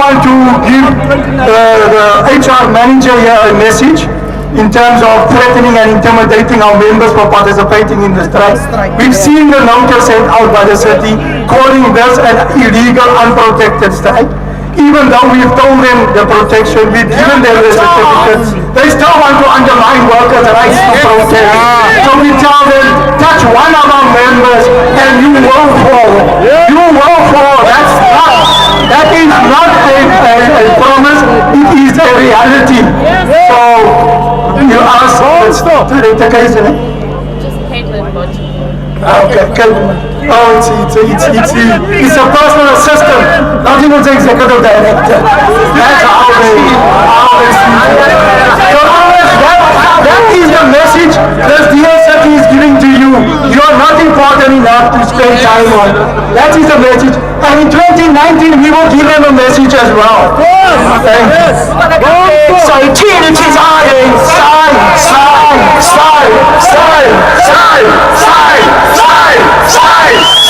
want to give the HR manager here a message in terms of threatening and intimidating our members for participating in the strike. We've seen the notice sent out by the city calling this an illegal, unprotected strike. Even though we've told them the protection, we've given them the certificates, they still want to undermine workers' rights to protest. So we tell them, touch one of our members and you will fall. You will fall. That is not a promise, it is a reality. So you ask the case, Just Caitlin Butch. okay. Oh, it's a personal assistant, not even the executive director. That's how they see it. So that is the message this dear city is giving to you. You are not important enough to spend time on. That is the message. And in 2019 we will give them a message as well. Thank you. So 天气差人，晒。